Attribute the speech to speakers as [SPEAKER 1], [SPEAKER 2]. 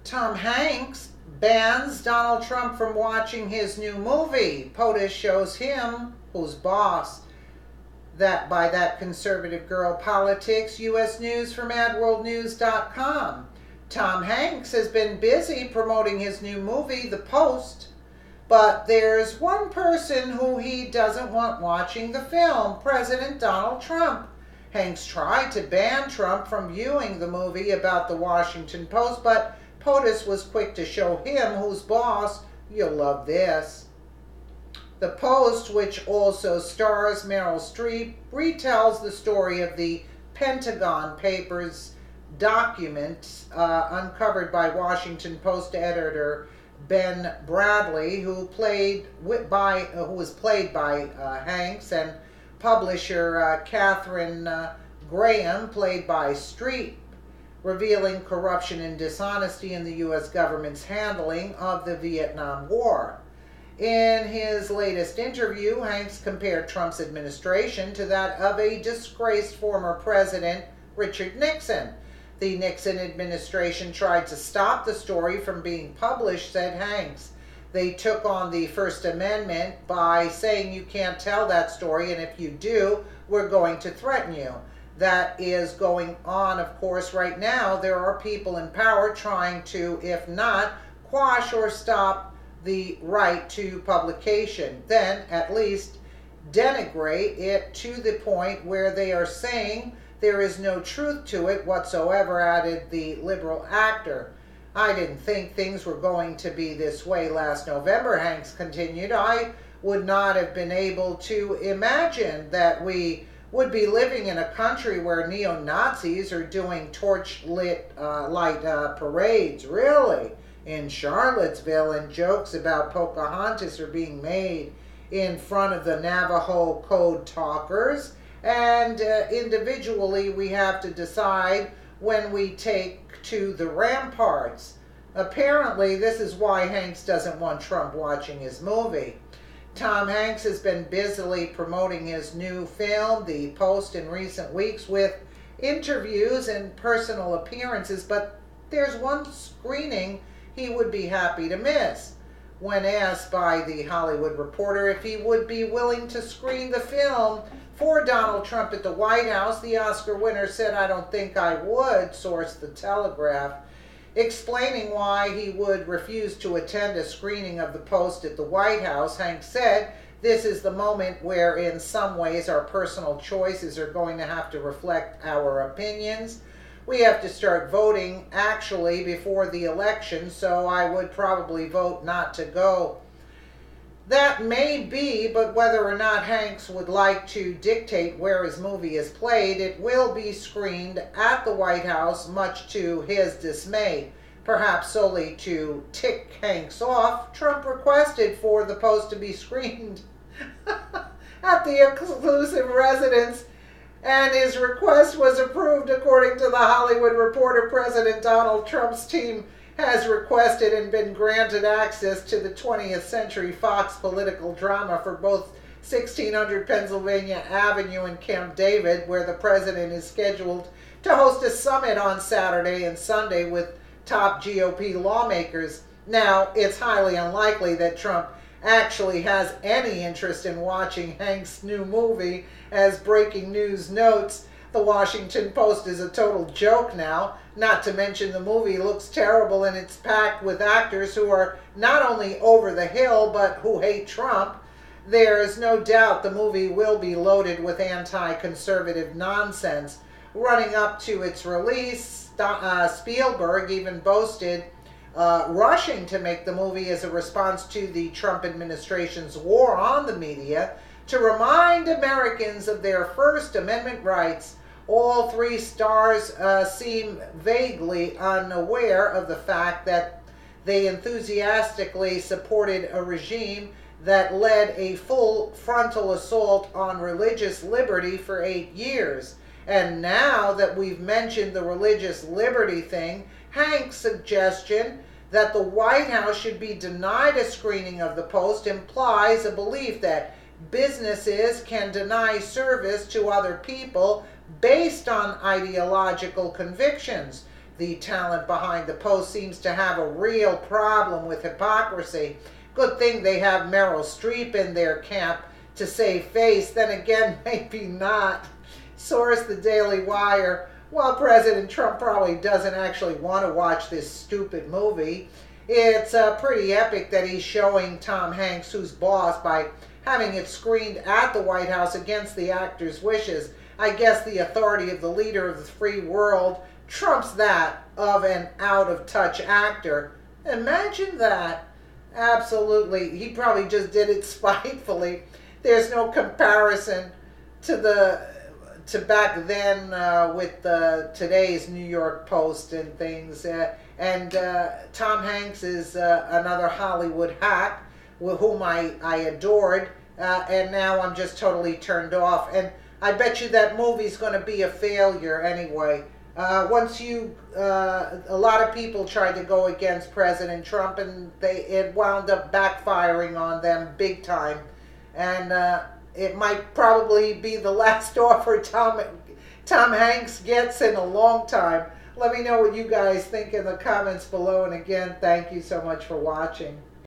[SPEAKER 1] Tom Hanks bans Donald Trump from watching his new movie. Potus shows him who's boss. That by that conservative girl politics. U.S. News from AdWorldNews.com. Tom Hanks has been busy promoting his new movie, The Post, but there's one person who he doesn't want watching the film, President Donald Trump. Hanks tried to ban Trump from viewing the movie about the Washington Post, but Potus was quick to show him who's boss. You'll love this. The Post, which also stars Meryl Streep, retells the story of the Pentagon Papers documents uncovered by Washington Post editor Ben Bradlee, who was played by Hanks, and publisher Catherine Graham, played by Streep, revealing corruption and dishonesty in the U.S. government's handling of the Vietnam War. In his latest interview, Hanks compared Trump's administration to that of a disgraced former president, Richard Nixon. The Nixon administration tried to stop the story from being published, said Hanks. They took on the First Amendment by saying you can't tell that story, and if you do, we're going to threaten you. That is going on, of course, right now. There are people in power trying to, if not, quash or stop the right to publication, then at least denigrate it to the point where they are saying there is no truth to it whatsoever, added the liberal actor. I didn't think things were going to be this way last November, Hanks continued. I would not have been able to imagine that we would be living in a country where neo-Nazis are doing torch-lit light parades, really, in Charlottesville, and jokes about Pocahontas are being made in front of the Navajo code talkers. And individually, we have to decide when we take to the ramparts. Apparently, this is why Hanks doesn't want Trump watching his movie. Tom Hanks has been busily promoting his new film, The Post, in recent weeks with interviews and personal appearances, but there's one screening he would be happy to miss. When asked by The Hollywood Reporter if he would be willing to screen the film for Donald Trump at the White House, the Oscar winner said, "I don't think I would," sourced The Telegraph. Explaining why he would refuse to attend a screening of The Post at the White House, Hanks said, "This is the moment where in some ways our personal choices are going to have to reflect our opinions. We have to start voting actually before the election, so I would probably vote not to go." That may be, but whether or not Hanks would like to dictate where his movie is played, it will be screened at the White House, much to his dismay. Perhaps solely to tick Hanks off, Trump requested for The Post to be screened at the exclusive residence, and his request was approved. According to The Hollywood Reporter, President Donald Trump's team has requested and been granted access to the 20th Century Fox political drama for both 1600 Pennsylvania Avenue and Camp David, where the president is scheduled to host a summit on Saturday and Sunday with top GOP lawmakers. Now, it's highly unlikely that Trump actually has any interest in watching Hanks' new movie. As breaking news notes, the Washington Post is a total joke now, not to mention the movie looks terrible and it's packed with actors who are not only over the hill but who hate Trump. There is no doubt the movie will be loaded with anti-conservative nonsense. Running up to its release, Spielberg even boasted rushing to make the movie as a response to the Trump administration's war on the media to remind Americans of their First Amendment rights. All three stars seem vaguely unaware of the fact that they enthusiastically supported a regime that led a full frontal assault on religious liberty for 8 years. And now that we've mentioned the religious liberty thing, Hank's suggestion that the White House should be denied a screening of The Post implies a belief that businesses can deny service to other people based on ideological convictions. the talent behind the Post, seems to have a real problem with hypocrisy. Good thing they have Meryl Streep in their camp to save face. Then again, maybe not. Source: The Daily Wire. While President Trump probably doesn't actually want to watch this stupid movie, it's pretty epic that he's showing Tom Hanks who's boss by having it screened at the White House against the actor's wishes. I guess the authority of the leader of the free world trumps that of an out-of-touch actor. Imagine that. Absolutely. He probably just did it spitefully. There's no comparison to back then with today's New York Post and things. Tom Hanks is another Hollywood hack whom I adored, and now I'm just totally turned off. And I bet you that movie's going to be a failure anyway. A lot of people tried to go against President Trump, and it wound up backfiring on them big time. And it might probably be the last offer Tom Hanks gets in a long time. Let me know what you guys think in the comments below. And again, thank you so much for watching.